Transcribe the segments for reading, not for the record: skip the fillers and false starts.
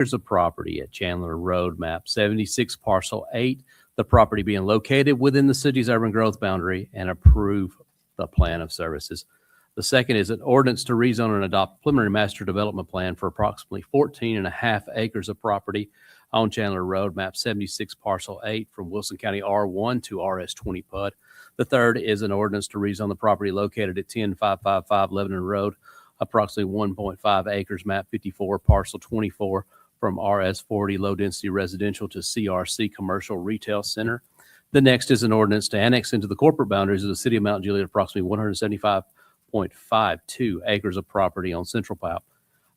acres of property at Chandler Road, map 76, parcel 8, the property being located within the city's urban growth boundary, and approve the plan of services. The second is an ordinance to rezone and adopt preliminary master development plan for approximately 14 and a half acres of property on Chandler Road, map 76, parcel 8, from Wilson County R1 to RS20 PUD. The third is an ordinance to rezone the property located at 10555 Lebanon Road, approximately 1.5 acres, map 54, parcel 24, from RS40 low-density residential to CRC commercial retail center. The next is an ordinance to annex into the corporate boundaries of the city of Mount Juliet approximately 175.52 acres of property on Central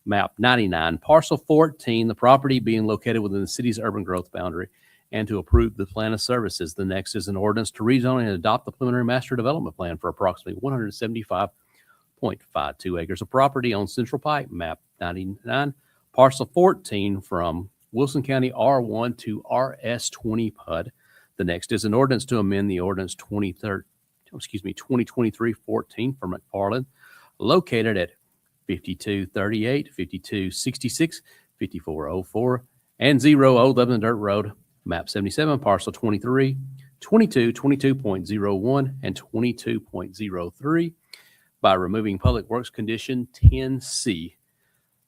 map 99, parcel 14, the property being located within the city's urban growth boundary, and to approve the plan of services. The next is an ordinance to rezone and adopt the preliminary master development plan for approximately 175.52 acres of property on Central Pike, map 99, parcel 14, from Wilson County R1 to RS20 PUD. The next is an ordinance to amend the ordinance 2023-14 for McFarland, located at 5238, 5266, 5404, and 00 Lebanon Dirt Road, map 77, parcel 23, 22.01, and 22.03 by removing Public Works Condition 10C.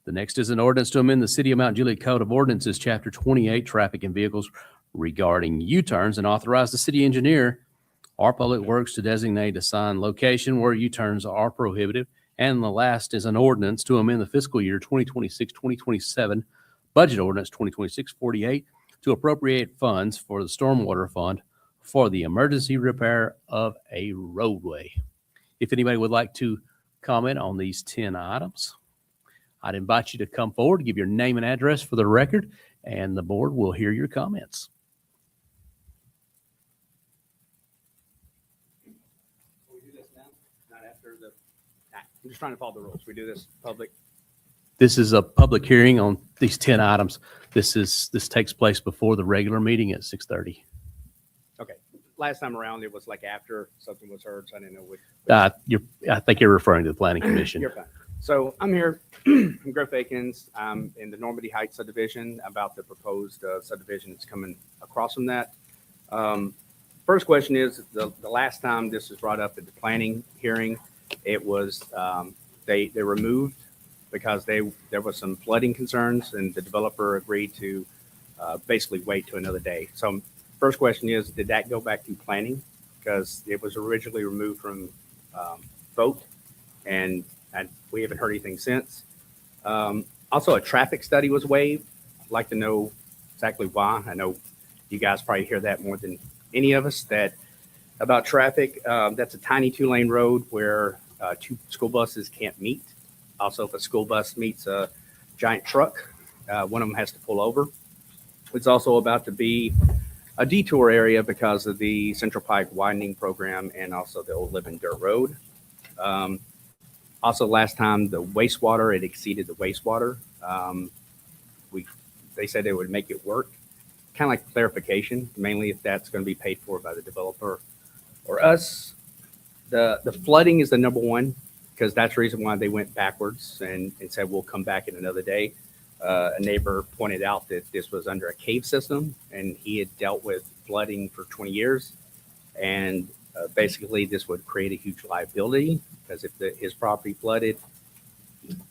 The next is an ordinance to amend the City of Mount Juliet Code of Ordinances, Chapter 28, Traffic and Vehicles regarding U-turns, and authorize the city engineer or Public Works to designate a sign location where U-turns are prohibited. And the last is an ordinance to amend the fiscal year 2026-2027 budget ordinance 2026-48 to appropriate funds for the stormwater fund for the emergency repair of a roadway. If anybody would like to comment on these 10 items, I'd invite you to come forward, give your name and address for the record, and the board will hear your comments. I'm just trying to follow the rules. We do this public. This is a public hearing on these 10 items. This takes place before the regular meeting at 6:30. Okay. Last time around, it was like after something was heard, so I didn't know what. I think you're referring to the Planning Commission. You're fine. So I'm here. I'm Griff Akins. I'm in the Normandy Heights subdivision about the proposed subdivision that's coming across from that. First question is, the last time this was brought up at the planning hearing, it was they removed because there was some flooding concerns, and the developer agreed to basically wait to another day. So first question is, did that go back to planning? Because it was originally removed from vote, and we haven't heard anything since. Also, a traffic study was waived. I'd like to know exactly why. I know you guys probably hear that more than any of us, that about traffic. That's a tiny 2-lane road where 2 school buses can't meet. Also, if a school bus meets a giant truck, one of them has to pull over. It's also about to be a detour area because of the Central Pike widening program and also the old Lebanon Dirt Road. Also, last time the wastewater, it exceeded the wastewater. They said they would make it work. Kind of like clarification, mainly if that's going to be paid for by the developer or us. The flooding is the number one, because that's the reason why they went backwards and said we'll come back in another day. A neighbor pointed out that this was under a cave system, and he had dealt with flooding for 20 years. And basically this would create a huge liability, because if his property flooded,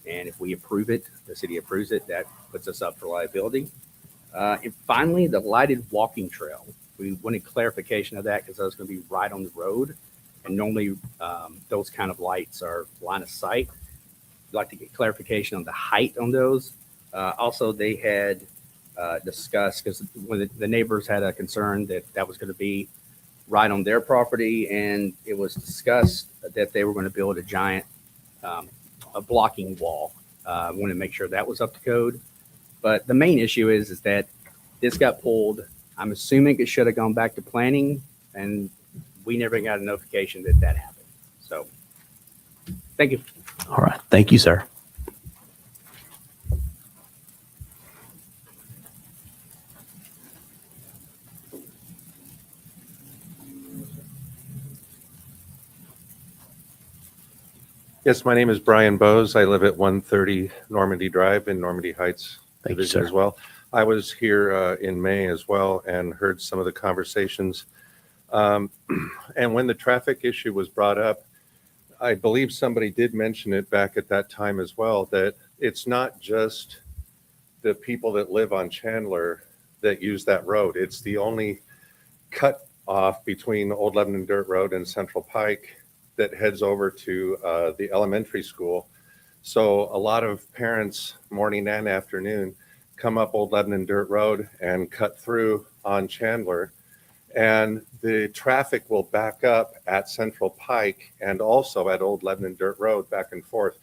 and if we approve it, the city approves it, that puts us up for liability. And finally, the lighted walking trail. We wanted clarification of that, because that was going to be right on the road. And normally those kind of lights are line of sight. I'd like to get clarification on the height on those. Also, they had discussed, because when the neighbors had a concern that was going to be right on their property, and it was discussed that they were going to build a giant a blocking wall. I want to make sure that was up to code. But the main issue is that this got pulled. I'm assuming it should have gone back to planning, and we never got a notification that happened. So thank you. All right. Thank you, sir. Yes, my name is Brian Bowes. I live at 130 Normandy Drive in Normandy Heights, Thank you, Division sir. as well. I was here in May as well and heard some of the conversations. And when the traffic issue was brought up, I believe somebody did mention it back at that time as well, that it's not just the people that live on Chandler that use that road. It's the only cut off between Old Lebanon Dirt Road and Central Pike that heads over to the elementary school. So a lot of parents, morning and afternoon, come up Old Lebanon Dirt Road and cut through on Chandler. And the traffic will back up at Central Pike and also at Old Lebanon Dirt Road back and forth.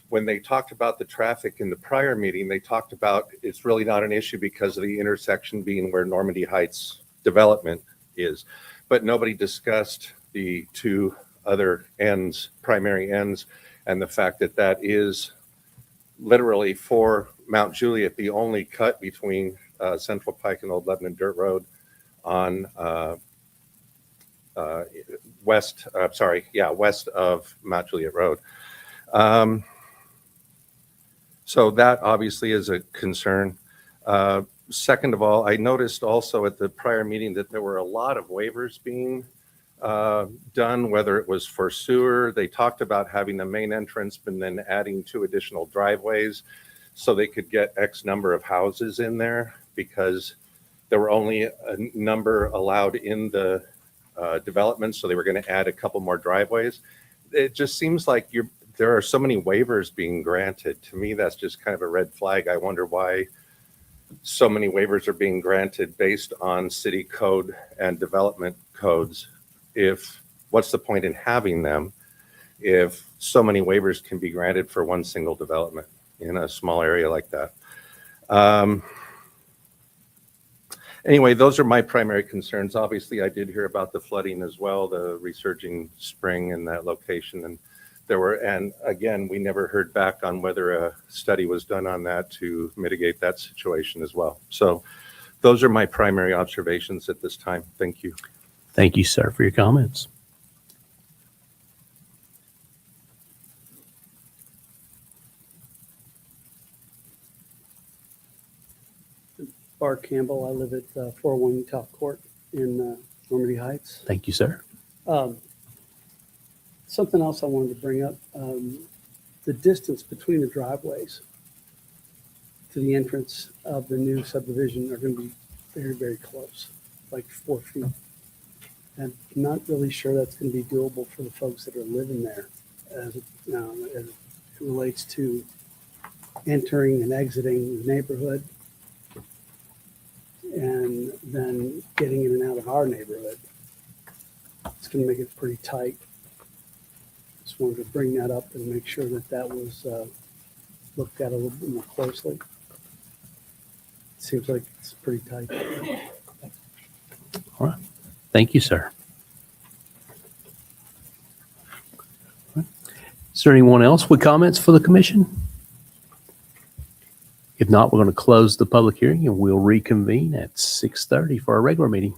When they talked about the traffic in the prior meeting, they talked about it's really not an issue because of the intersection being where Normandy Heights development is. But nobody discussed the two other ends, primary ends, and the fact that that is literally for Mount Juliet, the only cut between Central Pike and Old Lebanon Dirt Road on west of Mount Juliet Road. So that obviously is a concern. Second of all, I noticed also at the prior meeting that there were a lot of waivers being done, whether it was for sewer. They talked about having the main entrance and then adding 2 additional driveways so they could get X number of houses in there because there were only a number allowed in the development, so they were going to add a couple more driveways. It just seems like there are so many waivers being granted. To me, that's just kind of a red flag. I wonder why so many waivers are being granted based on city code and development codes. What's the point in having them if so many waivers can be granted for one single development in a small area like that? Anyway, those are my primary concerns. Obviously, I did hear about the flooding as well, the resurging spring in that location. And again, we never heard back on whether a study was done on that to mitigate that situation as well. So those are my primary observations at this time. Thank you. Thank you, sir, for your comments. Bart Campbell. I live at 401 Top Court in Normandy Heights. Thank you, sir. Something else I wanted to bring up, the distance between the driveways to the entrance of the new subdivision are going to be very, very close, like 4 feet. And I'm not really sure that's going to be doable for the folks that are living there as it relates to entering and exiting the neighborhood and then getting in and out of our neighborhood. It's going to make it pretty tight. Just wanted to bring that up and make sure that that was looked at a little bit more closely. Seems like it's pretty tight. All right. Thank you, sir. Is there anyone else with comments for the commission? If not, we're going to close the public hearing and we'll reconvene at 6:30 for our regular meeting.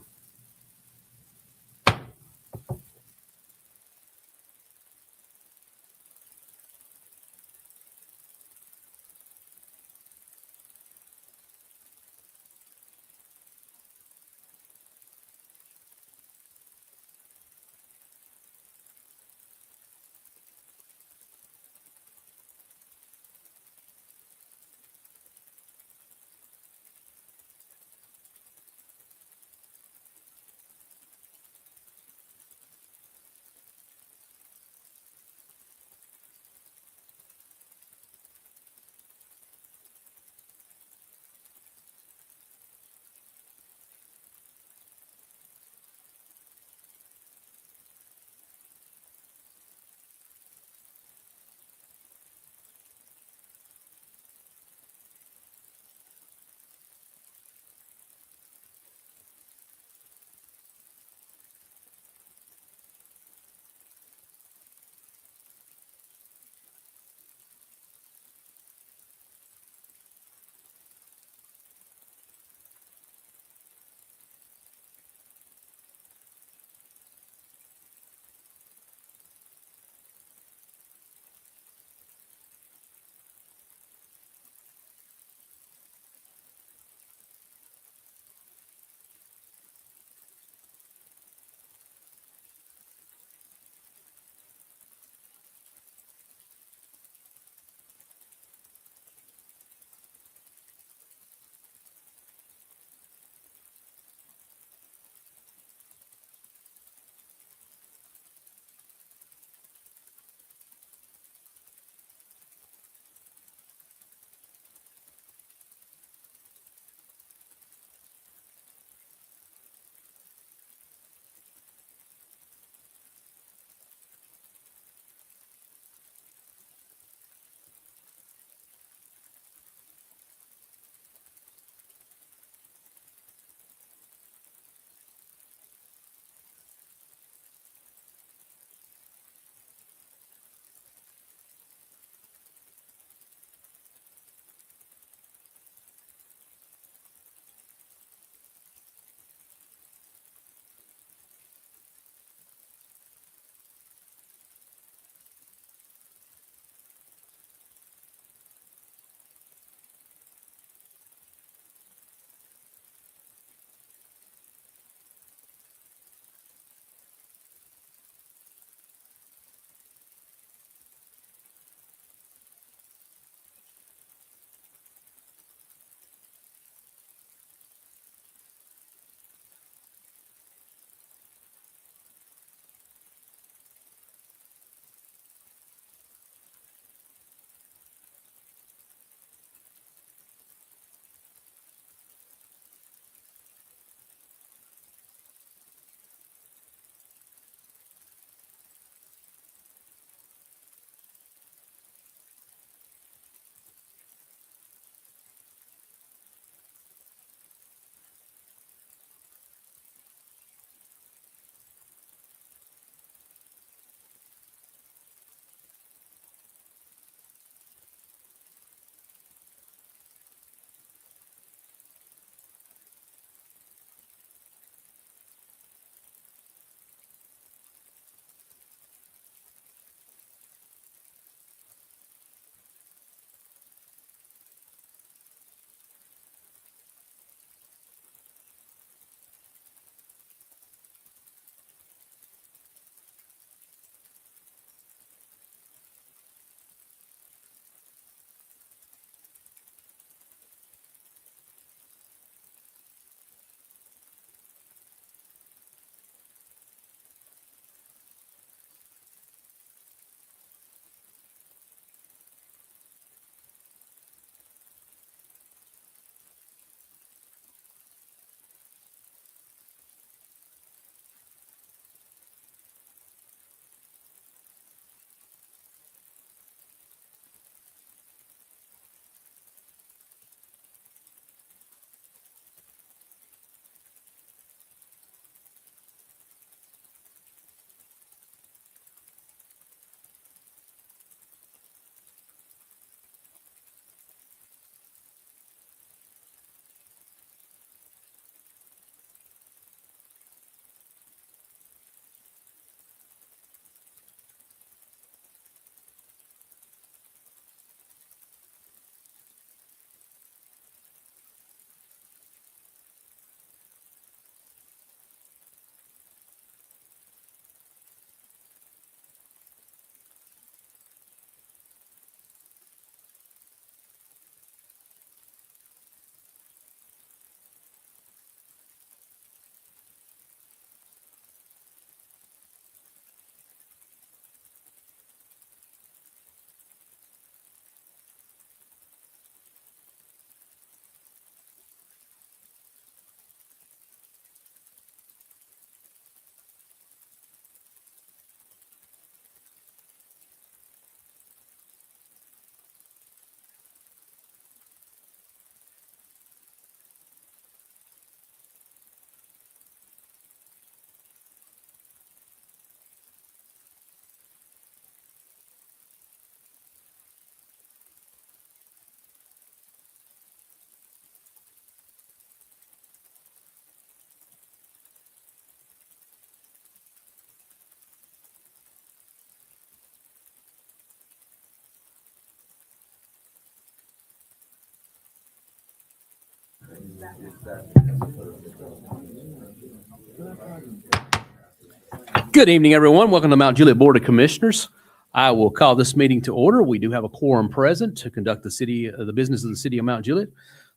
Good evening, everyone. Welcome to the Mount Juliet Board of Commissioners. I will call this meeting to order. We do have a quorum present to conduct the business of the city of Mount Juliet.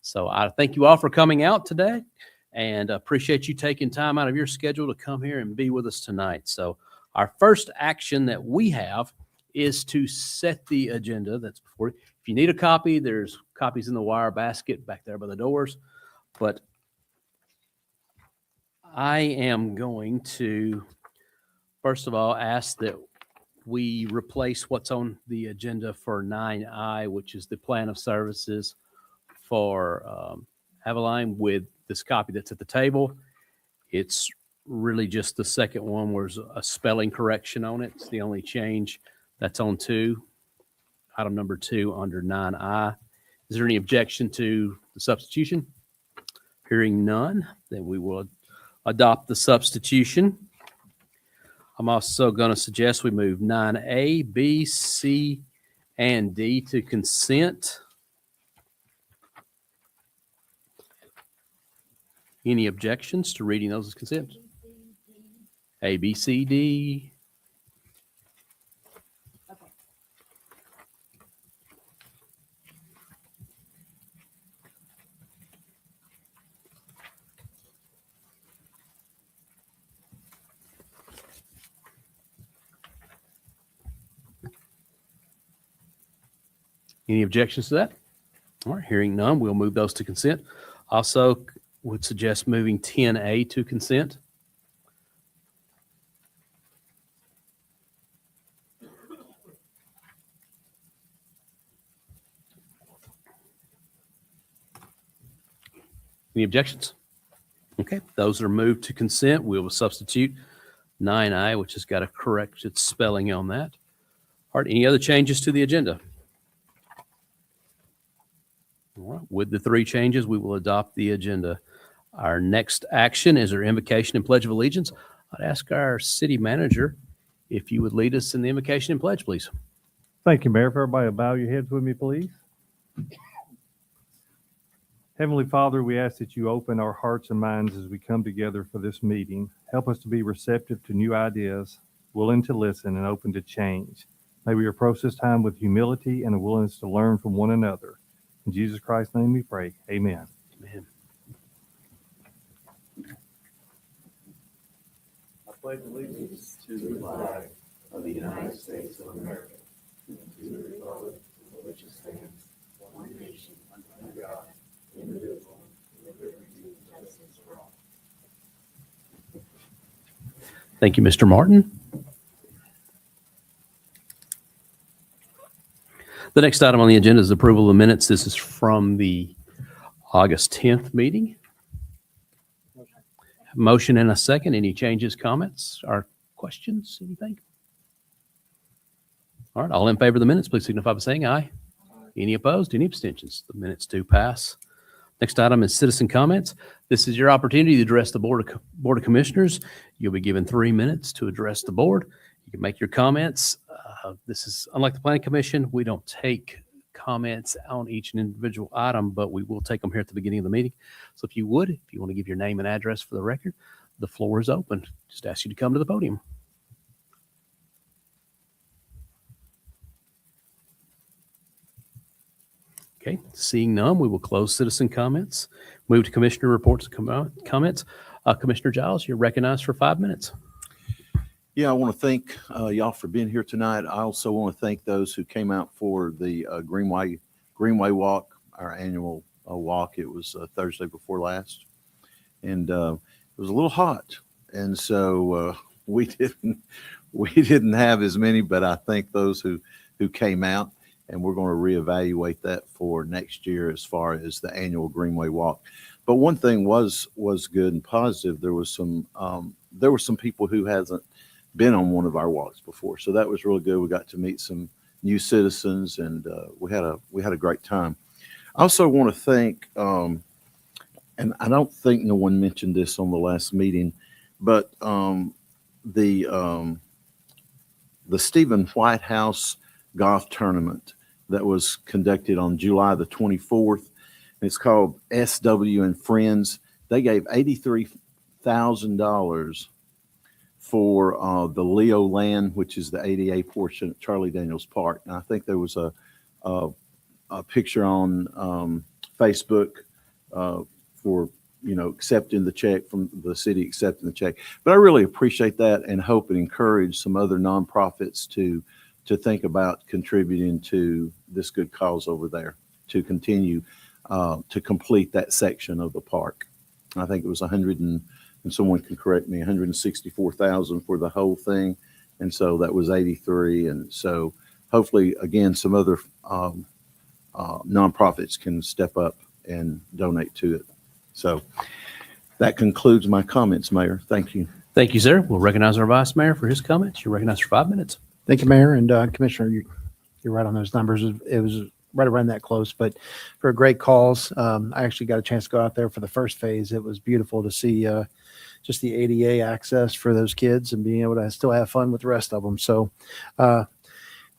So I thank you all for coming out today and appreciate you taking time out of your schedule to come here and be with us tonight. So our first action that we have is to set the agenda that's before you. If you need a copy, there's copies in the wire basket back there by the doors. But I am going to, first of all, ask that we replace what's on the agenda for 9I, which is the plan of services for Avalline, with this copy that's at the table. It's really just the second one where there's a spelling correction on it. It's the only change that's on item number 2 under 9I. Is there any objection to the substitution? Hearing none, then we will adopt the substitution. I'm also going to suggest we move 9A, B, C, and D to consent. Any objections to reading those as consent? A, B, C, D. Any objections to that? All right, hearing none, we'll move those to consent. Also, would suggest moving 10A to consent. Any objections? Okay, those are moved to consent. We will substitute 9I, which has got a corrected spelling on that. All right, any other changes to the agenda? All right, with the 3 changes, we will adopt the agenda. Our next action is our invocation and pledge of allegiance. I'd ask our city manager if you would lead us in the invocation and pledge, please. Thank you, Mayor. If everybody will bow your heads with me, please. Heavenly Father, we ask that you open our hearts and minds as we come together for this meeting. Help us to be receptive to new ideas, willing to listen, and open to change. May we approach this time with humility and a willingness to learn from one another. In Jesus Christ's name we pray. Amen. Amen. I pledge allegiance to the flag of the United States of America, and to the republic for which it stands, one nation, under God, indivisible, with liberty and justice for all. Thank you, Mr. Martin. The next item on the agenda is approval of the minutes. This is from the August 10th meeting. Motion and a second. Any changes, comments, or questions? Anything? All right. All in favor of the minutes, please signify by saying aye. Any opposed? Any abstentions? The minutes do pass. Next item is citizen comments. This is your opportunity to address the Board of Commissioners. You'll be given 3 minutes to address the board. You can make your comments. This is unlike the Planning Commission. We don't take comments on each individual item, but we will take them here at the beginning of the meeting. So if you want to give your name and address for the record, the floor is open. Just ask you to come to the podium. Okay, seeing none, we will close citizen comments. Move to commissioner reports and comments. Commissioner Giles, you're recognized for 5 minutes. Yeah, I want to thank y'all for being here tonight. I also want to thank those who came out for the Greenway Walk, our annual walk. It was Thursday before last, and it was a little hot, and so we didn't have as many. But I thank those who came out, and we're going to reevaluate that for next year as far as the annual Greenway Walk. But one thing was good and positive. There was some people who hasn't been on one of our walks before, so that was really good. We got to meet some new citizens, and we had a great time. I also want to thank, and I don't think no one mentioned this on the last meeting, but the Stephen White House golf tournament that was conducted on July the 24th. It's called SW and Friends. They gave $83,000 for the Leo land, which is the ADA portion at Charlie Daniels Park. And I think there was a picture on Facebook for accepting the check from the city, accepting the check. But I really appreciate that and hope and encourage some other nonprofits to think about contributing to this good cause over there to continue to complete that section of the park. I think it was 100 and someone can correct me, 164,000 for the whole thing. And so that was 83. And so hopefully, again, some other nonprofits can step up and donate to it. So that concludes my comments, Mayor. Thank you. Thank you, sir. We'll recognize our vice mayor for his comments. You're recognized for 5 minutes. Thank you, Mayor and Commissioner. You're right on those numbers. It was right around that close, but for a great cause. I actually got a chance to go out there for the first phase. It was beautiful to see just the ADA access for those kids and being able to still have fun with the rest of them. So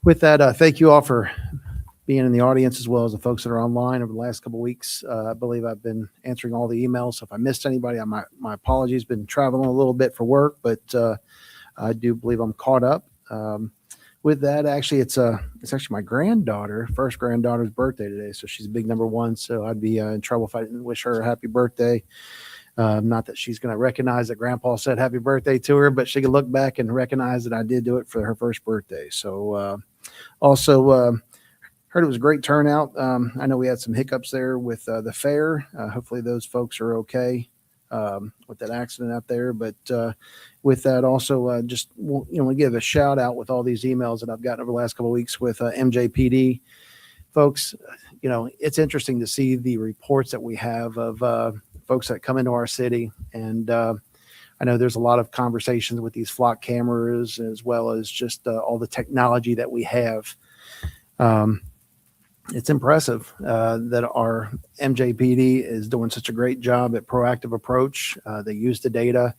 with that, thank you all for being in the audience as well as the folks that are online over the last couple of weeks. I believe I've been answering all the emails. So if I missed anybody, my apologies. Been traveling a little bit for work, but I do believe I'm caught up. With that, actually, it's actually my first granddaughter's birthday today. So she's big number one. So I'd be in trouble if I didn't wish her a happy birthday. Not that she's going to recognize that Grandpa said happy birthday to her, but she can look back and recognize that I did do it for her first birthday. So also heard it was a great turnout. I know we had some hiccups there with the fair. Hopefully those folks are okay with that accident out there. But with that, also just want to give a shout out with all these emails that I've gotten over the last couple of weeks with MJPD folks. It's interesting to see the reports that we have of folks that come into our city. And I know there's a lot of conversations with these flock cameras as well as just all the technology that we have. It's impressive that our MJPD is doing such a great job at proactive approach. They use the data.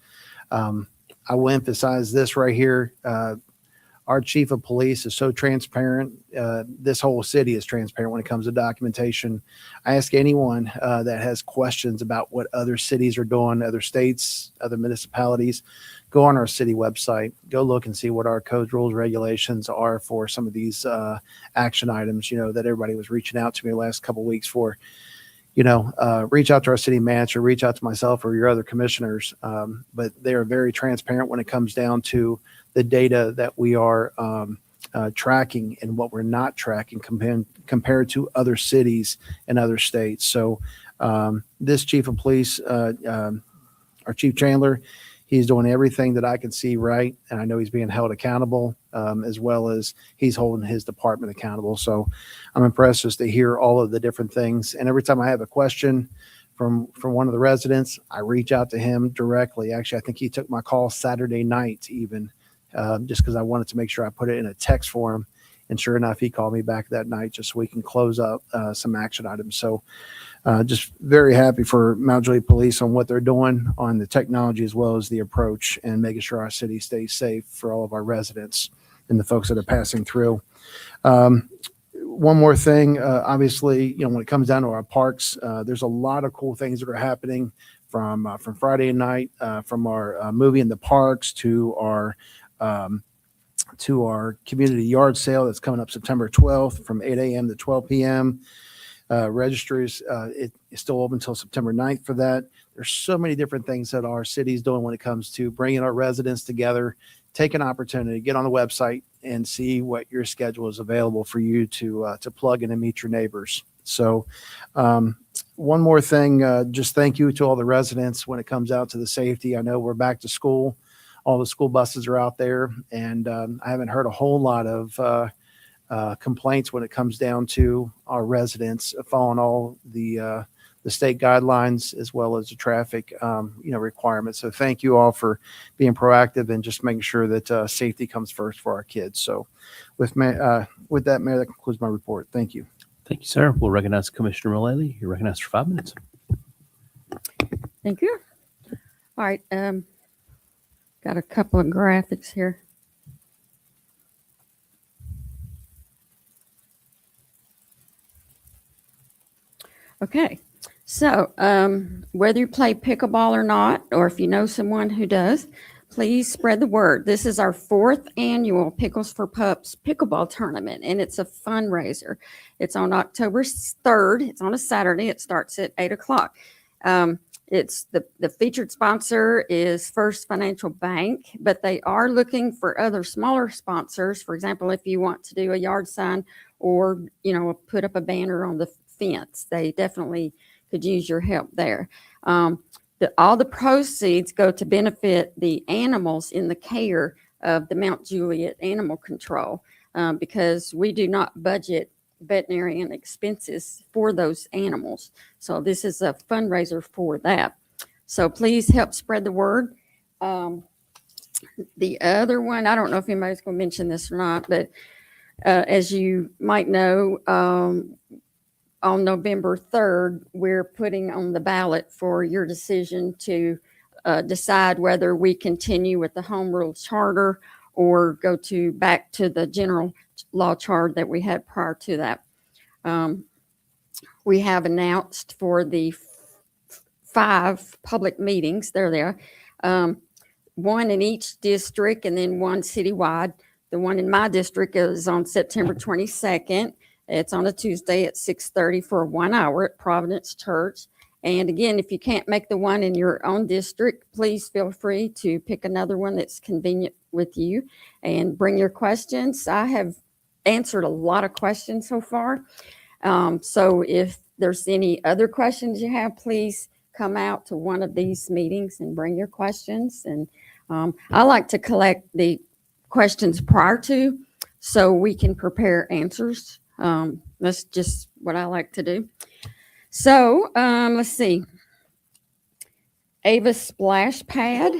I will emphasize this right here. Our chief of police is so transparent. This whole city is transparent when it comes to documentation. I ask anyone that has questions about what other cities are doing, other states, other municipalities, go on our city website, go look and see what our codes, rules, regulations are for some of these action items, that everybody was reaching out to me the last couple of weeks for. Reach out to our city manager, reach out to myself or your other commissioners. But they are very transparent when it comes down to the data that we are tracking and what we're not tracking compared to other cities and other states. So this chief of police, our Chief Chandler, he's doing everything that I can see right. And I know he's being held accountable as well as he's holding his department accountable. So I'm impressed just to hear all of the different things. And every time I have a question from one of the residents, I reach out to him directly. Actually, I think he took my call Saturday night even, just because I wanted to make sure I put it in a text for him. And sure enough, he called me back that night just so we can close up some action items. So just very happy for Mount Juliet Police on what they're doing on the technology as well as the approach and making sure our city stays safe for all of our residents and the folks that are passing through. One more thing, obviously, when it comes down to our parks, there's a lot of cool things that are happening from Friday night, from our movie in the parks to our community yard sale that's coming up September 12th from 8 a.m. to 12 p.m. Registers, it's still open until September 9th for that. There's so many different things that our city's doing when it comes to bringing our residents together. Take an opportunity, get on the website and see what your schedule is available for you to plug in and meet your neighbors. So one more thing, just thank you to all the residents when it comes out to the safety. I know we're back to school. All the school buses are out there, and I haven't heard a whole lot of complaints when it comes down to our residents following all the state guidelines as well as the traffic requirements. So thank you all for being proactive and just making sure that safety comes first for our kids. So with that, Mayor, that concludes my report. Thank you. Thank you, sir. We'll recognize Commissioner Mullally. You're recognized for 5 minutes. Thank you. All right. Got a couple of graphics here. Okay. So, whether you play pickleball or not, or if you know someone who does, please spread the word. This is our 4th annual Pickles for Pups pickleball tournament, and it's a fundraiser. It's on October 3rd. It's on a Saturday. It starts at 8 o'clock. It's the featured sponsor is First Financial Bank, but they are looking for other smaller sponsors. For example, if you want to do a yard sign or, put up a banner on the fence, they definitely could use your help there. All the proceeds go to benefit the animals in the care of the Mount Juliet Animal Control, because we do not budget veterinarian expenses for those animals. So this is a fundraiser for that. So please help spread the word. The other one, I don't know if anybody's going to mention this or not, but as you might know, on November 3rd, we're putting on the ballot for your decision to decide whether we continue with the home rule charter or go back to the general law charter that we had prior to that. We have announced for the 5 public meetings, they're there, 1 in each district and then 1 citywide. The one in my district is on September 22nd. It's on a Tuesday at 6:30 for 1 hour at Providence Church. And again, if you can't make the one in your own district, please feel free to pick another one that's convenient with you and bring your questions. I have answered a lot of questions so far. So if there's any other questions you have, please come out to one of these meetings and bring your questions. And I like to collect the questions prior to so we can prepare answers. That's just what I like to do. So let's see. Ava Splash Pad,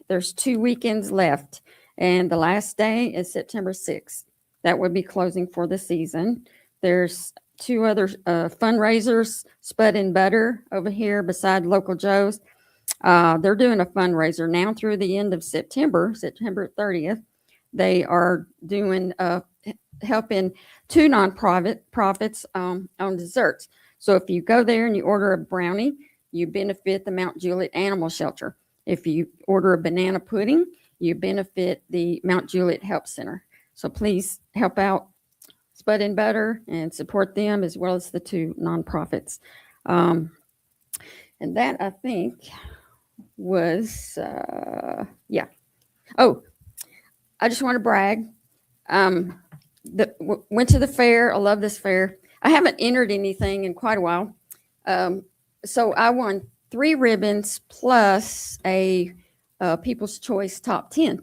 there's 2 weekends left, and the last day is September 6th. That would be closing for the season. There's 2 other fundraisers, Spud and Butter over here beside Local Joe's. They're doing a fundraiser now through the end of September 30th. They are doing helping 2 nonprofits on desserts. So if you go there and you order a brownie, you benefit the Mount Juliet Animal Shelter. If you order a banana pudding, you benefit the Mount Juliet Help Center. So please help out Spud and Butter and support them as well as the 2 nonprofits. And that, I think, was, yeah. Oh, I just want to brag. Went to the fair. I love this fair. I haven't entered anything in quite a while. So I won 3 ribbons plus a People's Choice Top 10.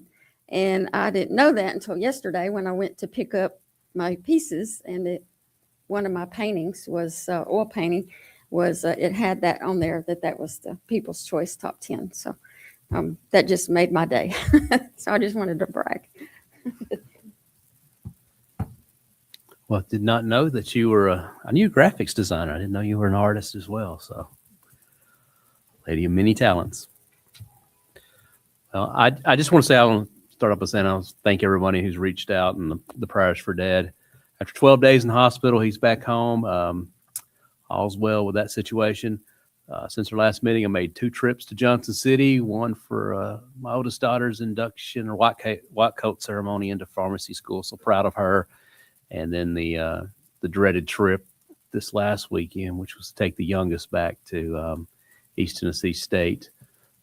And I didn't know that until yesterday when I went to pick up my pieces. And one of my paintings was oil painting. It had that on there that was the People's Choice Top 10. So that just made my day. So I just wanted to brag. Well, did not know that you were I knew graphics designer. I didn't know you were an artist as well. So, lady of many talents. Well, I just want to say, I want to start off by saying I want to thank everybody who's reached out and the prayers for Dad. After 12 days in the hospital, he's back home. All's well with that situation. Since our last meeting, I made 2 trips to Johnson City, one for my oldest daughter's induction or white coat ceremony into pharmacy school. So proud of her. And then the dreaded trip this last weekend, which was to take the youngest back to East Tennessee State.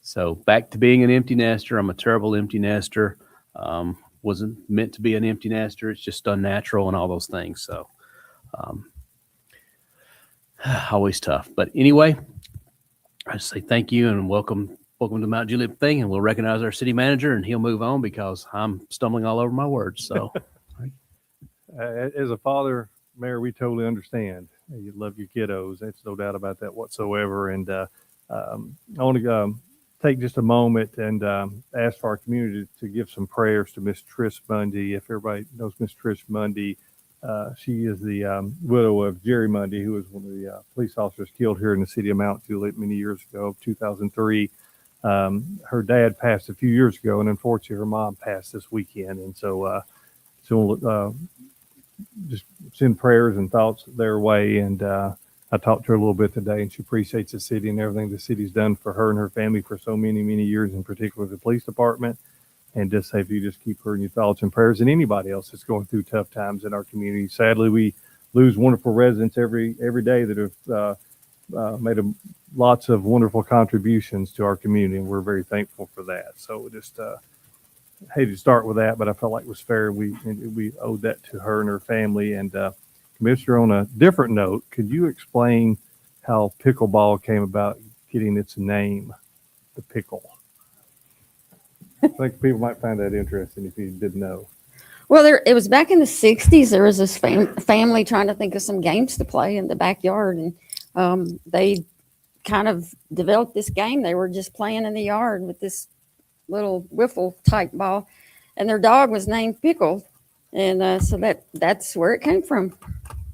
So back to being an empty nester. I'm a terrible empty nester. Wasn't meant to be an empty nester. It's just unnatural and all those things. So always tough. But anyway, I just say thank you and welcome to Mount Juliet thing. And we'll recognize our city manager and he'll move on because I'm stumbling all over my words. So. As a father, Mayor, we totally understand. You love your kiddos. There's no doubt about that whatsoever. And I want to take just a moment and ask for our community to give some prayers to Miss Trish Mundy. If everybody knows Miss Trish Mundy, she is the widow of Jerry Mundy, who was one of the police officers killed here in the city of Mount Juliet many years ago, 2003. Her dad passed a few years ago, and unfortunately, her mom passed this weekend. And so just send prayers and thoughts their way. And I talked to her a little bit today, and she appreciates the city and everything the city's done for her and her family for so many, many years, in particular the police department. And just say, if you just keep her in your thoughts and prayers, and anybody else that's going through tough times in our community. Sadly, we lose wonderful residents every day that have made lots of wonderful contributions to our community, and we're very thankful for that. So just hate to start with that, but I felt like it was fair. We owed that to her and her family. And Commissioner, on a different note, could you explain how pickleball came about getting its name, the pickle? I think people might find that interesting if you didn't know. Well, it was back in the 60s. There was this family trying to think of some games to play in the backyard, and they kind of developed this game. They were just playing in the yard with this little wiffle type ball, and their dog was named Pickle, and so that's where it came from.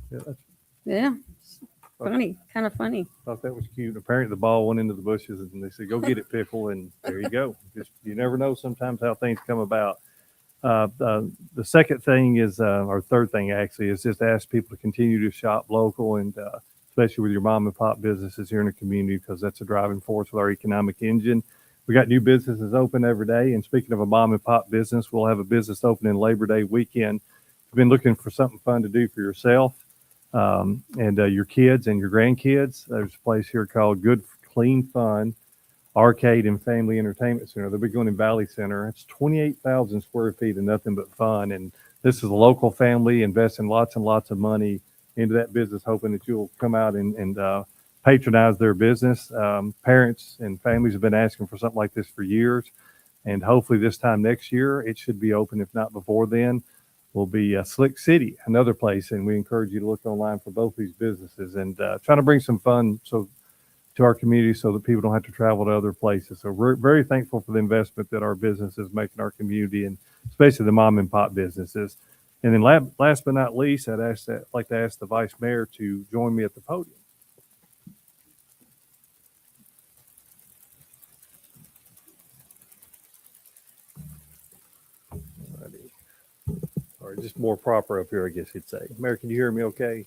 Yeah, that's, Yeah, funny, kind of funny. thought that was cute. Apparently, the ball went into the bushes, and they said, "Go get it, Pickle," and there you go. Just you never know sometimes how things come about. The second thing is, or third thing actually, is just ask people to continue to shop local, and especially with your mom and pop businesses here in the community, because that's a driving force with our economic engine. We got new businesses open every day. And speaking of a mom and pop business, we'll have a business opening Labor Day weekend. If you've been looking for something fun to do for yourself and your kids and your grandkids, there's a place here called Good Clean Fun Arcade and Family Entertainment Center. They'll be going in Valley Center. It's 28,000 square feet and nothing but fun. And this is a local family investing lots and lots of money into that business, hoping that you'll come out and patronize their business. Parents and families have been asking for something like this for years. And hopefully this time next year, it should be open. If not before then, will be Slick City, another place. And we encourage you to look online for both these businesses and trying to bring some fun to our community so that people don't have to travel to other places. So we're very thankful for the investment that our businesses make in our community, and especially the mom and pop businesses. And then last but not least, I'd like to ask the Vice Mayor to join me at the podium. Or just more proper up here, I guess you'd say. Mayor, can you hear me okay?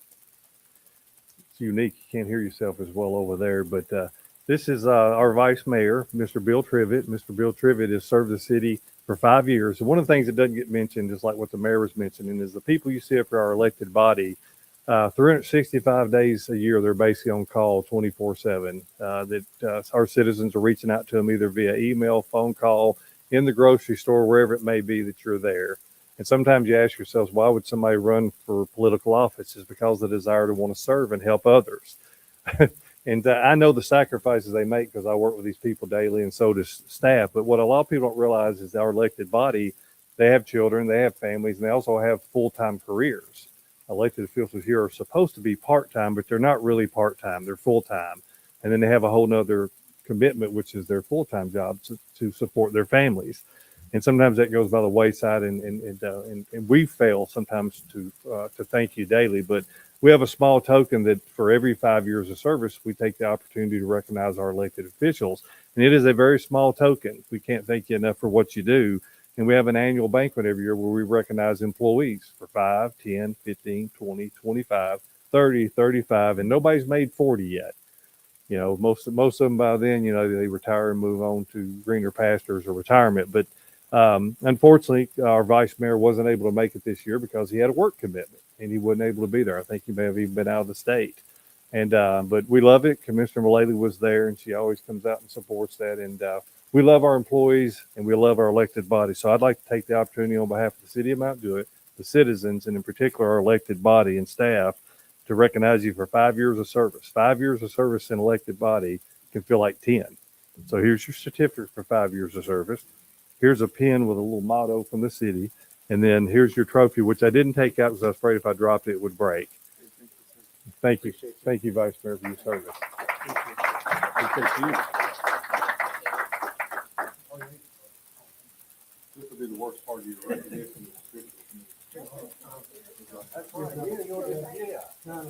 It's unique. You can't hear yourself as well over there, but this is our Vice Mayor, Mr. Bill Trivett. Mr. Bill Trivett has served the city for 5 years. And one of the things that doesn't get mentioned, just like what the mayor was mentioning, is the people you see up for our elected body, 365 days a year, they're basically on call 24/7. Our citizens are reaching out to them either via email, phone call, in the grocery store, wherever it may be that you're there. And sometimes you ask yourselves, why would somebody run for political office? It's because of the desire to want to serve and help others. And I know the sacrifices they make because I work with these people daily, and so does staff. But what a lot of people don't realize is our elected body, they have children, they have families, and they also have full-time careers. Elected officials here are supposed to be part-time, but they're not really part-time. They're full-time. And then they have a whole nother commitment, which is their full-time job to support their families. And sometimes that goes by the wayside, and we fail sometimes to thank you daily. But we have a small token that for every 5 years of service, we take the opportunity to recognize our elected officials. And it is a very small token. We can't thank you enough for what you do. And we have an annual banquet every year where we recognize employees for 5, 10, 15, 20, 25, 30, 35, and nobody's made 40 yet. You know, most of them by then, you know, they retire and move on to greener pastures or retirement. But unfortunately, our vice mayor wasn't able to make it this year because he had a work commitment and he wasn't able to be there. I think he may have even been out of the state. And but we love it. Commissioner Mullally was there, and she always comes out and supports that. And we love our employees and we love our elected body. So I'd like to take the opportunity on behalf of the city of Mount Jewett, the citizens, and in particular our elected body and staff, to recognize you for 5 years of service. 5 years of service in elected body can feel like 10. So here's your certificate for 5 years of service. Here's a pen with a little motto from the city. And then here's your trophy, which I didn't take out because I was afraid if I dropped it, it would break. Thank you. Thank you, Vice Mayor, for your service. Appreciate you. This will be the worst part of your recognition. That's right. Yeah. That's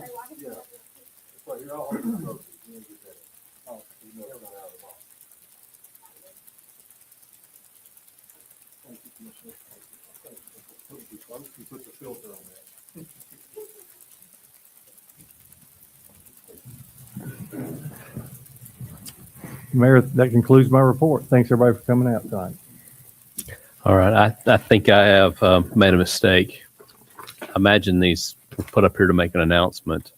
right. You're all over the trophy. You didn't get that. Oh, you know, it's not out of the box. Thank you, Commissioner. Thank you. I'm just going to put the filter on that. Mayor, that concludes my report. Thanks, everybody, for coming out tonight. All right, I think I have made a mistake. I imagine these were put up here to make an announcement.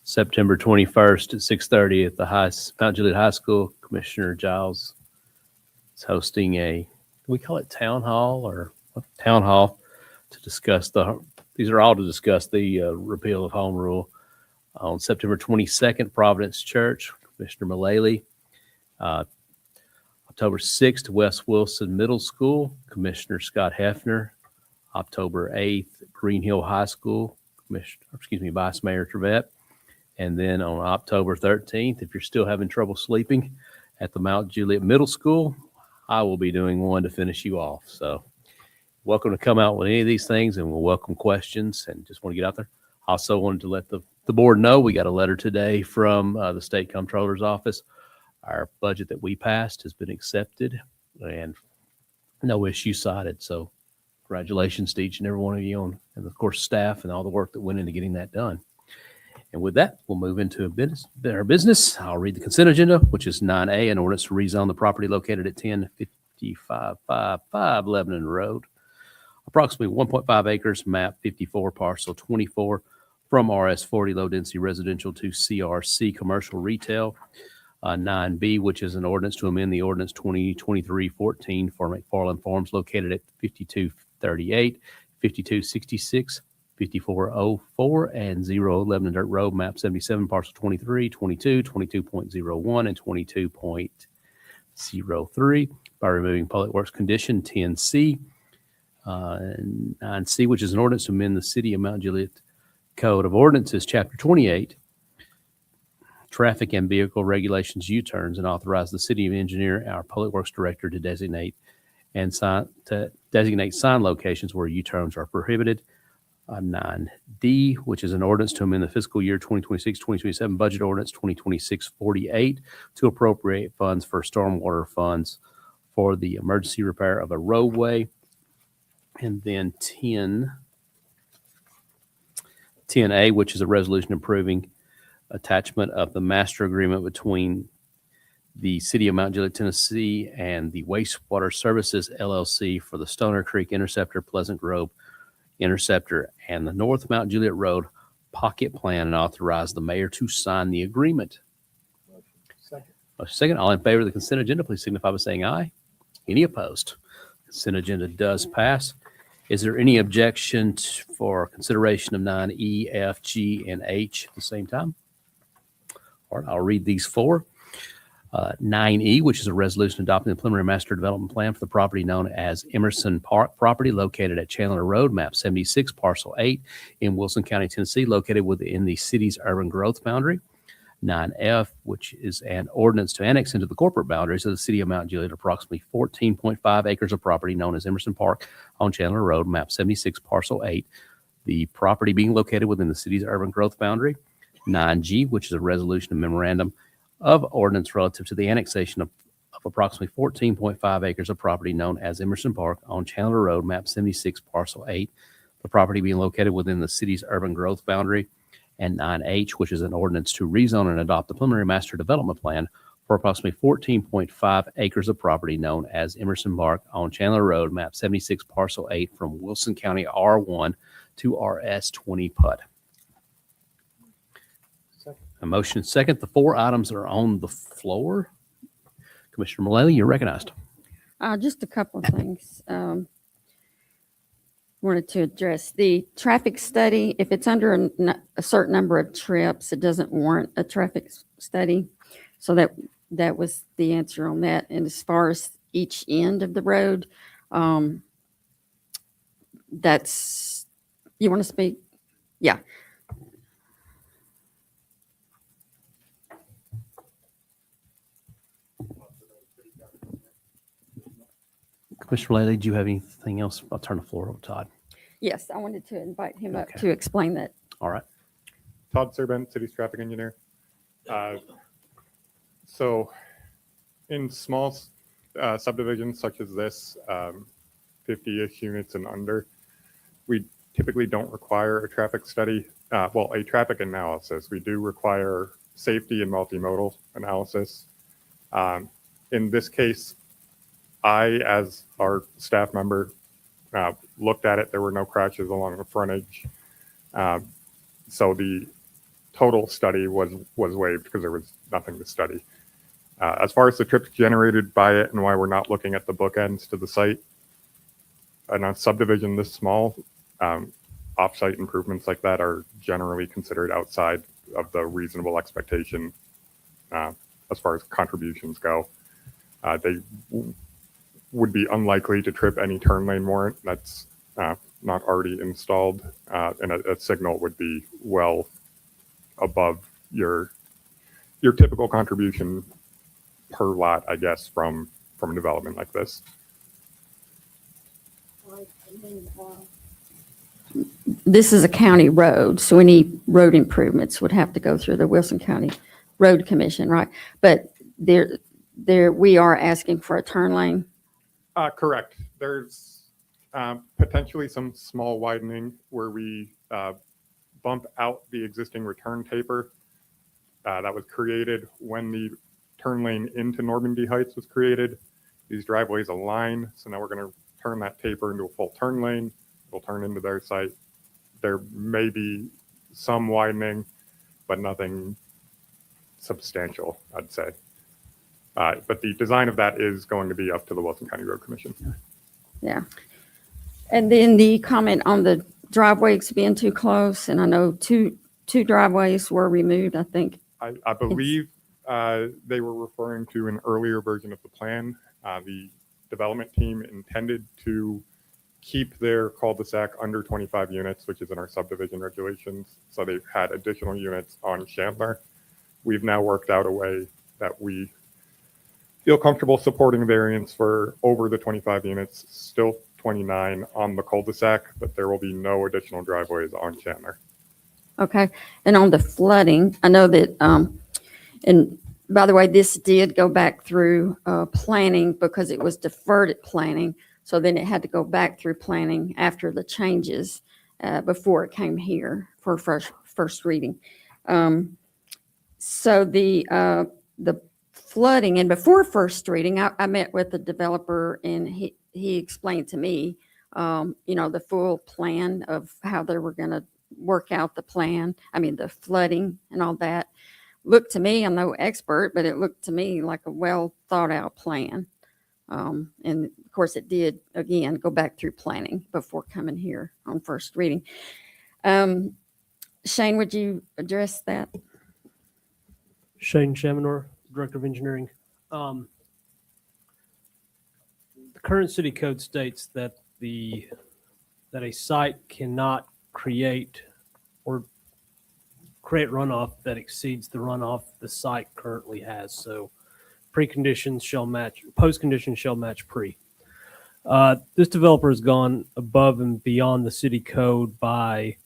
September 21st at 6:30 at the Mount Juliet High School, Commissioner Giles is hosting do we call it town hall or what? Town hall to discuss these are all to discuss the repeal of home rule. On September 22nd, Providence Church, Commissioner Mullally. October 6th, West Wilson Middle School, Commissioner Scott Hefner. October 8th, Green Hill High School, Vice Mayor Trevette. And then on October 13th, if you're still having trouble sleeping at the Mount Juliet Middle School, I will be doing one to finish you off. So welcome to come out with any of these things, and we'll welcome questions and just want to get out there. Also wanted to let the board know we got a letter today from the State Comptroller's Office. Our budget that we passed has been accepted and no issue cited. So congratulations to each and every one of you and of course staff and all the work that went into getting that done. And with that, we'll move into our business. I'll read the consent agenda, which is 9A, an ordinance to rezone the property located at 105555 Lebanon Road, approximately 1.5 acres, map 54, parcel 24, from RS40 low density residential to CRC commercial retail. 9B, which is an ordinance to amend the ordinance 2023-14 for McFarland Farms located at 5238, 5266, 5404, and 011 Dirt Road, map 77, parcel 23, 22, 22.01, and 22.03 by removing Public Works Condition 10C. And 9C, which is an ordinance to amend the City of Mount Juliet Code of Ordinances, Chapter 28, Traffic and Vehicle Regulations U-turns, and authorize the city engineer, our Public Works Director, to designate sign locations where U-turns are prohibited. 9D, which is an ordinance to amend the fiscal year 2026-2027 budget ordinance 2026-48 to appropriate funds for stormwater funds for the emergency repair of a roadway. And then 10A, which is a resolution approving attachment of the master agreement between the City of Mount Juliet, Tennessee, and the Wastewater Services LLC for the Stoner Creek Interceptor, Pleasant Grove Interceptor, and the North Mount Juliet Road Pocket Plan, and authorize the mayor to sign the agreement. Second, all in favor of the consent agenda, please signify by saying aye. Any opposed? Consent agenda does pass. Is there any objection for consideration of 9E, F, G, and H at the same time? All right, I'll read these four. 9E, which is a resolution adopting the preliminary master development plan for the property known as Emerson Park property located at Chandler Road, map 76, parcel 8 in Wilson County, Tennessee, located within the city's urban growth boundary. 9F, which is an ordinance to annex into the corporate boundaries of the City of Mount Juliet approximately 14.5 acres of property known as Emerson Park on Chandler Road, map 76, parcel 8, the property being located within the city's urban growth boundary. 9G, which is a resolution and memorandum of ordinance relative to the annexation of approximately 14.5 acres of property known as Emerson Park on Chandler Road, map 76, parcel 8, the property being located within the city's urban growth boundary. And 9H, which is an ordinance to rezone and adopt the preliminary master development plan for approximately 14.5 acres of property known as Emerson Park on Chandler Road, map 76, parcel 8, from Wilson County R1 to RS20 PUD. A motion second. The four items are on the floor. Commissioner Mullally, you're recognized. Just a couple of things. Wanted to address the traffic study. If it's under a certain number of trips, it doesn't warrant a traffic study. So that was the answer on that. And as far as each end of the road, that's, you want to speak? Yeah. Commissioner Mullally, do you have anything else? I'll turn the floor over to Todd. Yes, I wanted to invite him up Okay. to explain that. All right. Todd Serban, City's traffic engineer. So in small subdivisions such as this, 50-ish units and under, we typically don't require a traffic study, a traffic analysis. We do require safety and multimodal analysis. In this case, I, as our staff member, looked at it. There were no crashes along the frontage. So the total study was waived because there was nothing to study. As far as the trips generated by it and why we're not looking at the bookends to the site, in a subdivision this small, off-site improvements like that are generally considered outside of the reasonable expectation as far as contributions go. They would be unlikely to trip any turn lane warrant that's not already installed, and a signal would be well above your typical contribution per lot, I guess, from a development like this. This is a county road, so any road improvements would have to go through the Wilson County Road Commission, right? But we are asking for a turn lane. Correct. There's potentially some small widening where we bump out the existing return taper that was created when the turn lane into Normandy Heights was created. These driveways align, so now we're going to turn that taper into a full turn lane. It'll turn into their site. There may be some widening, but nothing substantial, I'd say. But the design of that is going to be up to the Wilson County Road Commission. Yeah. And then the comment on the driveways being too close, and I know two driveways were removed, I think. I believe they were referring to an earlier version of the plan. The development team intended to keep their cul-de-sac under 25 units, which is in our subdivision regulations. So they've had additional units on Chandler. We've now worked out a way that we feel comfortable supporting variance for over the 25 units, still 29 on the cul-de-sac, but there will be no additional driveways on Chandler. Okay. And on the flooding, I know that, and by the way, this did go back through planning because it was deferred at planning. So then it had to go back through planning after the changes before it came here for first reading. So the flooding, and before first reading, I met with the developer and he explained to me, the full plan of how they were going to work out the plan. I mean, the flooding and all that. Looked to me, I'm no expert, but it looked to me like a well thought out plan. And of course it did, again, go back through planning before coming here on first reading. Shane, would you address that? Shane Chaminor, Director of Engineering. The current city code states that that a site cannot create runoff that exceeds the runoff the site currently has. So preconditions shall match, post-conditions shall match pre. This developer has gone above and beyond the city code by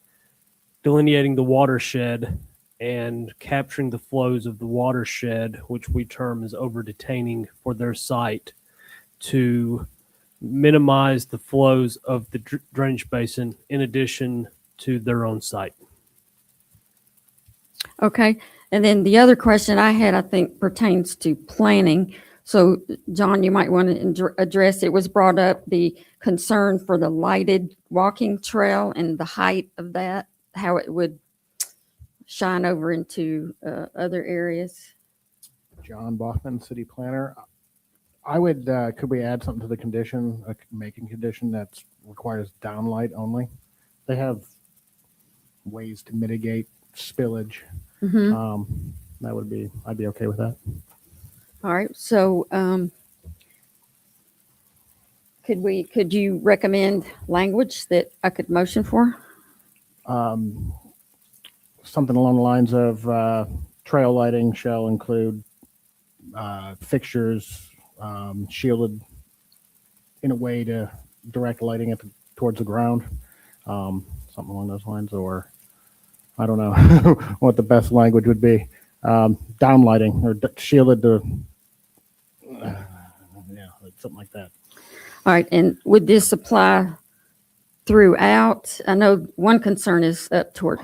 delineating the watershed and capturing the flows of the watershed, which we term as over-detaining for their site, to minimize the flows of the drainage basin in addition to their own site. Okay. And then the other question I had, I think, pertains to planning. So, John, you might want to address, it was brought up, the concern for the lighted walking trail and the height of that, how it would shine over into other areas. John Bachman, city planner. I would, could we add something to the condition, a making condition that requires downlight only? They have ways to mitigate spillage. Mm-hmm. That would be, I'd be okay with that. All right. So, could you recommend language that I could motion for? Something along the lines of trail lighting shall include fixtures shielded in a way to direct lighting towards the ground. Something along those lines, or I don't know what the best language would be. Downlighting or shielded to, something like that. All right. And would this apply throughout? I know one concern is up toward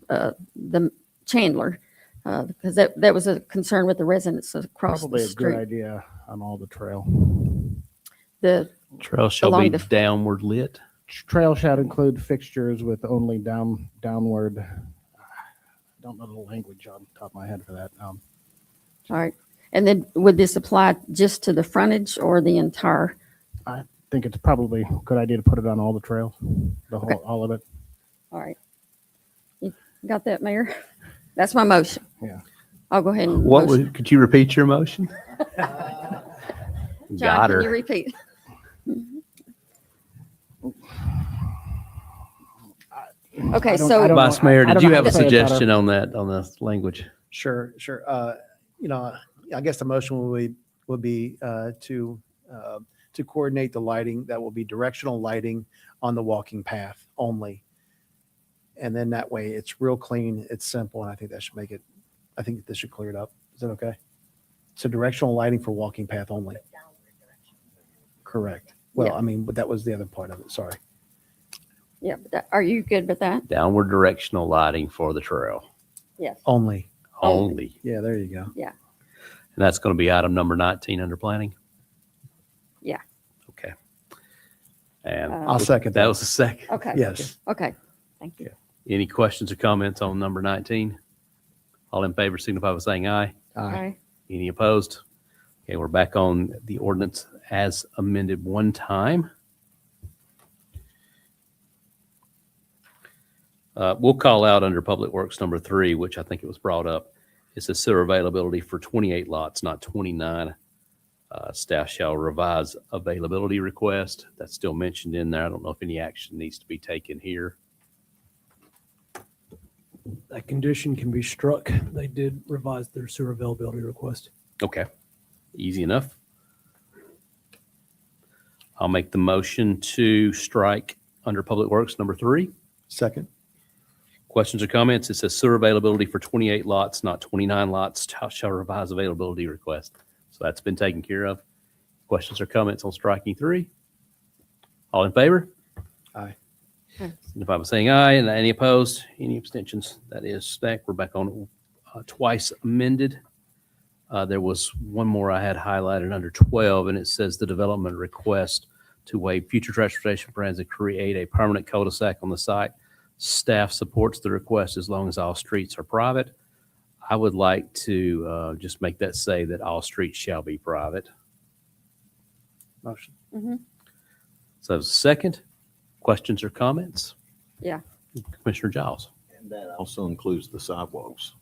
the Chandler. because that was a concern with the residents across Probably the a good street. idea on all the trail. The Trail shall Along be the- downward lit. Trail shall include fixtures with only downward. I don't know the language on top of my head for that. All right. And then would this apply just to the frontage or the entire? I think it's probably a good idea to put it on all the trails, the whole, Okay. all of it. All right. You got that, Mayor? That's my motion. Yeah. I'll go ahead and. What motion. would, could you repeat your motion? John, Got can you her. repeat? Okay, I don't so know- Vice Mayor, I did don't you know how have a to say it better. suggestion on that, on the language? Sure, sure. You know, I guess the motion would be to coordinate the lighting. That will be directional lighting on the walking path only. And then that way it's real clean, it's simple, and I think that should make it, I think this should clear it up. Is that okay? So directional lighting for walking path only. Correct. Well, Yeah. I mean, but that was the other part of it. Sorry. yeah, but are you good with that? Downward directional lighting for the trail Yes. Only. only. Yeah, there you go. And that's going to be item number 19 under planning? Yeah. Okay. And I'll second that that. was the second. Okay. Yes. Okay. Thank you. Any questions or comments on number 19? All in favor signify by saying aye. Aye. Any opposed? Okay, we're back on the ordinance as amended one time. We'll call out under Public Works number 3, which I think it was brought up. It says sewer availability for 28 lots, not 29. Staff shall revise availability request. That's still mentioned in there. I don't know if any action needs to be taken here. That condition can be struck. They did revise their sewer availability request. Okay, easy enough. I'll make the motion to strike under Public Works number 3. Second. Questions or comments? It says sewer availability for 28 lots, not 29 lots. Shall revise availability request. So that's been taken care of. Questions or comments on striking 3? All in favor? Aye. Signify by saying aye. And any opposed? Any abstentions? That is stacked. We're back on twice amended. There was one more I had highlighted under 12, and it says the development request to waive future transportation plans and create a permanent cul-de-sac on the site. Staff supports the request as long as all streets are private. I would like to just make that say that all streets shall be private. Motion. So second, questions or comments? Yeah. Commissioner Giles. And that also includes the sidewalks.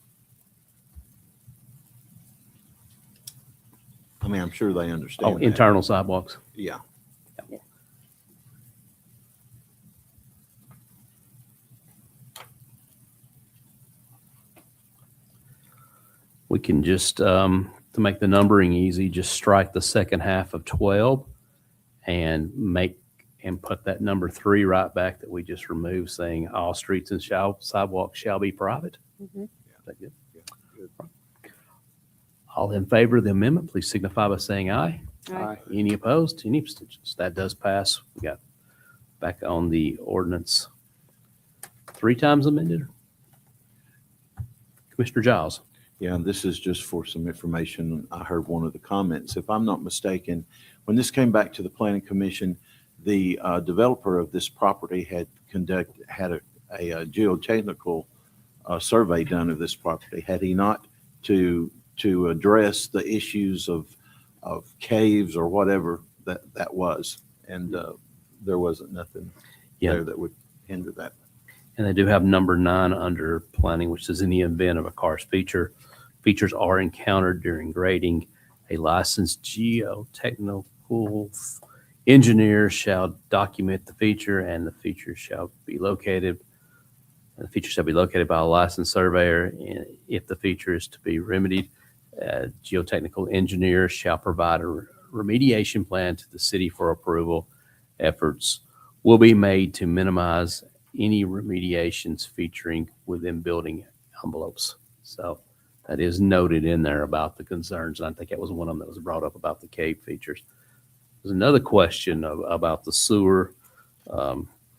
I mean, I'm sure they understand Oh, that. internal sidewalks. Yeah. We can just, to make the numbering easy, just strike the second half of 12 and put that number 3 right back that we just removed, saying all streets and sidewalks shall be private. Mhm. Is that good? Yeah, good. All in favor of the amendment, please signify by saying aye. Aye. Any opposed? Any abstentions? That does pass. We got back on the ordinance 3 times amended. Commissioner Giles. Yeah, and this is just for some information. I heard one of the comments. If I'm not mistaken, when this came back to the Planning Commission, the developer of this property had a geotechnical survey done of this property. Had he not to address the issues of caves or whatever that was, and there wasn't nothing Yeah. there that would hinder that. And they do have number 9 under planning, which says in the event of a car's features are encountered during grading, a licensed geotechnical engineer shall document the feature and the feature shall be located by a licensed surveyor. And if the feature is to be remedied, a geotechnical engineer shall provide a remediation plan to the city for approval. Efforts will be made to minimize any remediations featuring within building envelopes. So that is noted in there about the concerns. And I think that was one of them that was brought up about the cave features. There's another question about the sewer.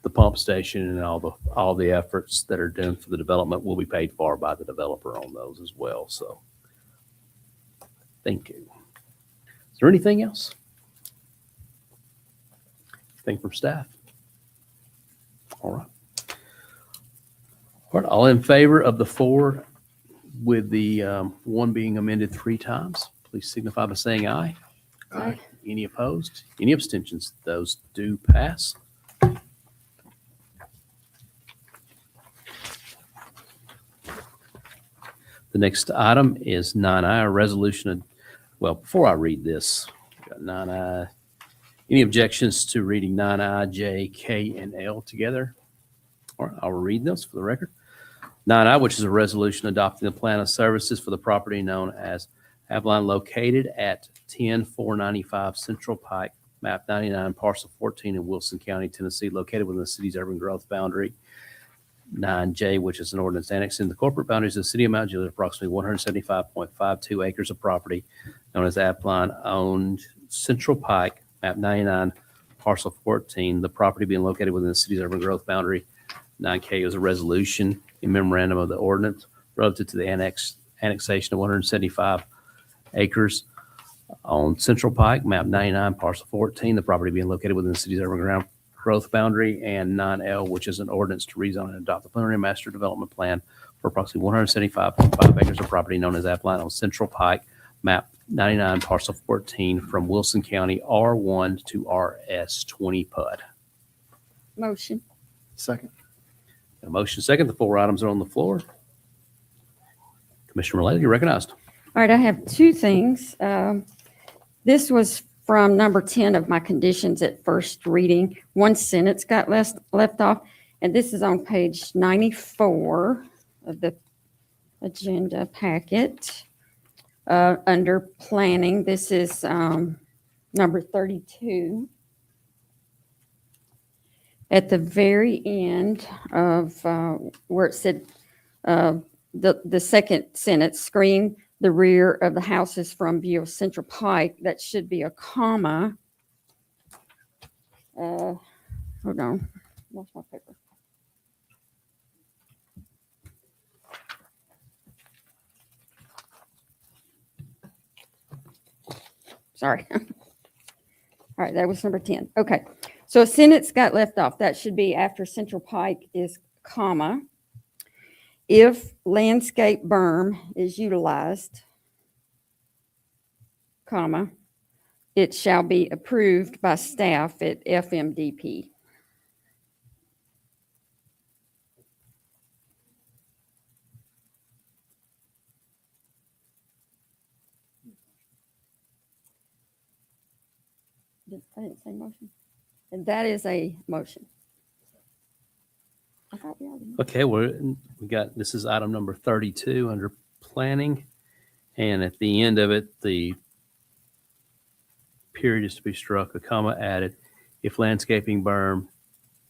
the pump station and all the efforts that are done for the development will be paid for by the developer on those as well. So thank you. Is there anything else? Anything from staff? All right. All right, all in favor of the 4 with the one being amended 3 times, please signify by saying aye. Aye. Any opposed? Any abstentions? Those do pass. The next item is 9I, a resolution. Well, before I read this, got 9I. Any objections to reading 9I, J, K, and L together? All right, I'll read those for the record. 9I, which is a resolution adopting the plan of services for the property known as Avalline located at 10495 Central Pike, map 99, parcel 14 in Wilson County, Tennessee, located within the city's urban growth boundary. 9J, which is an ordinance annexing the corporate boundaries of the city of Mount Juliet, approximately 175.52 acres of property known as Avalline owned Central Pike, map 99, parcel 14, the property being located within the city's urban growth boundary. 9K is a resolution in memorandum of the ordinance relative to the annexation of 175 acres on Central Pike, map 99, parcel 14, the property being located within the city's urban growth boundary, and 9L, which is an ordinance to rezone and adopt the preliminary master development plan for approximately 175.5 acres of property known as Avalline on Central Pike, map 99, parcel 14, from Wilson County R1 to RS20 PUD. Motion. Second. A motion second. The 4 items are on the floor. Commissioner Mullally, you're recognized. All right, I have 2 things. This was from number 10 of my conditions at first reading. One sentence got left off, and this is on page 94 of the agenda packet. Under planning, this is number 32. At the very end of where it said the second sentence, screen the rear of the houses from view of Central Pike, that should be a comma. Hold on, lost my paper. Sorry. All right, that was number 10. Okay, so a sentence got left off. That should be after Central Pike is comma. If landscape berm is utilized, comma, it shall be approved by staff at FMDP. I didn't say motion. And that is a motion. I thought we already. Okay, we got, this is item number 32 under planning. And at the end of it, the period is to be struck, a comma added. If landscaping berm,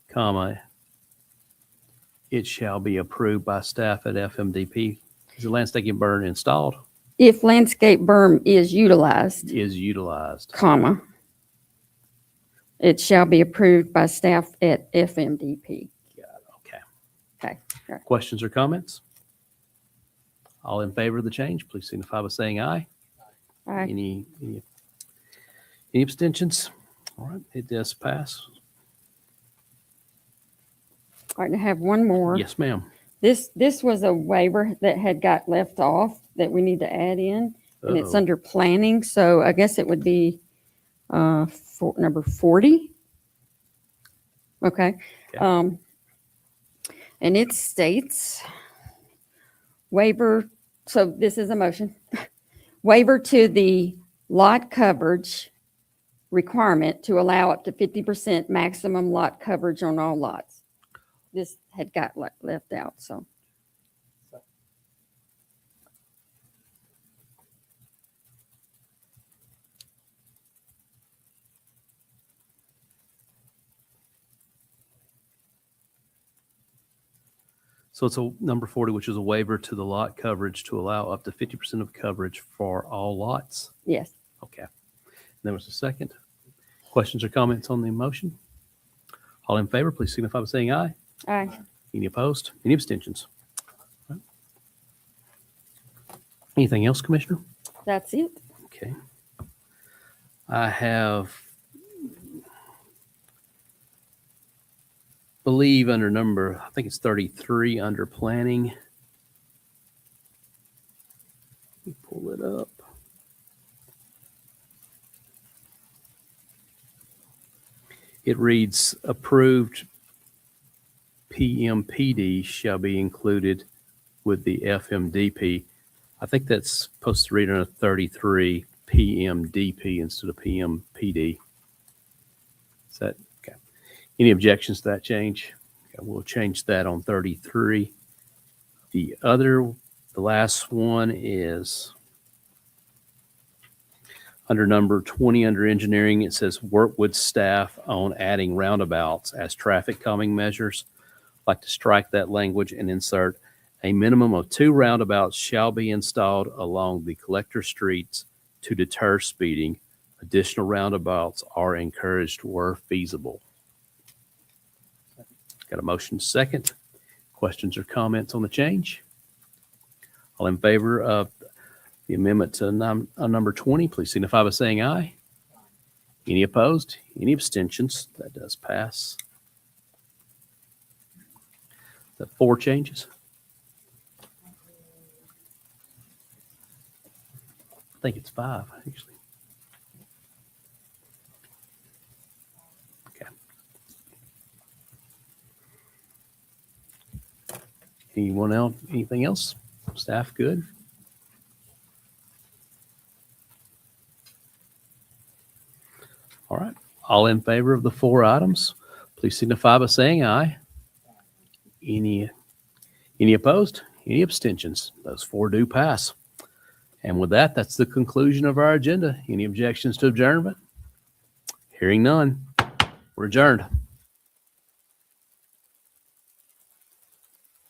comma, it shall be approved by staff at FMDP. Is the landscaping berm installed? If landscape berm is utilized, comma, it shall be approved by staff at FMDP. Okay. Okay. All right. Questions or comments? All in favor of the change, please signify by saying aye. Aye. Any abstentions? All right, it does pass. All right, I have one more. Yes, ma'am. This was a waiver that had got left off that we need to add in, and it's Uh-oh. under planning, so I guess it would be for number 40. Okay. Okay. And it states waiver, so this is a motion. Waiver to the lot coverage requirement to allow up to 50% maximum lot coverage on all lots. This had got left out, so. So it's a number 40, which is a waiver to the lot coverage to allow up to 50% of coverage for all lots. All in favor, please signify by saying aye. Aye. Any opposed? Any abstentions? All right. Anything else, Commissioner? That's it. Okay. I have, believe under number, I think it's 33 under planning. Let me pull it up. It reads, approved PMPD shall be included with the FMDP. I think that's supposed to read under 33 PMDP instead of PMPD. Is that okay? Any objections to that change? Okay, we'll change that on 33. The last one is under number 20 under engineering. It says work with staff on adding roundabouts as traffic calming measures. I'd like to strike that language and insert a minimum of 2 roundabouts shall be installed along the collector streets to deter speeding. Additional roundabouts are encouraged where feasible. Got a motion second. Questions or comments on the change? All in favor of the amendment to number 20, please signify by saying aye. Any opposed? Any abstentions? That does pass. Is that 4 changes? I think it's 5, actually. Okay. Anyone else? Anything else? Staff good? All right. All in favor of the 4 items, please signify by saying aye. Any opposed? Any abstentions? Those 4 do pass. And with that, that's the conclusion of our agenda. Any objections to adjournment? Hearing none. We're adjourned.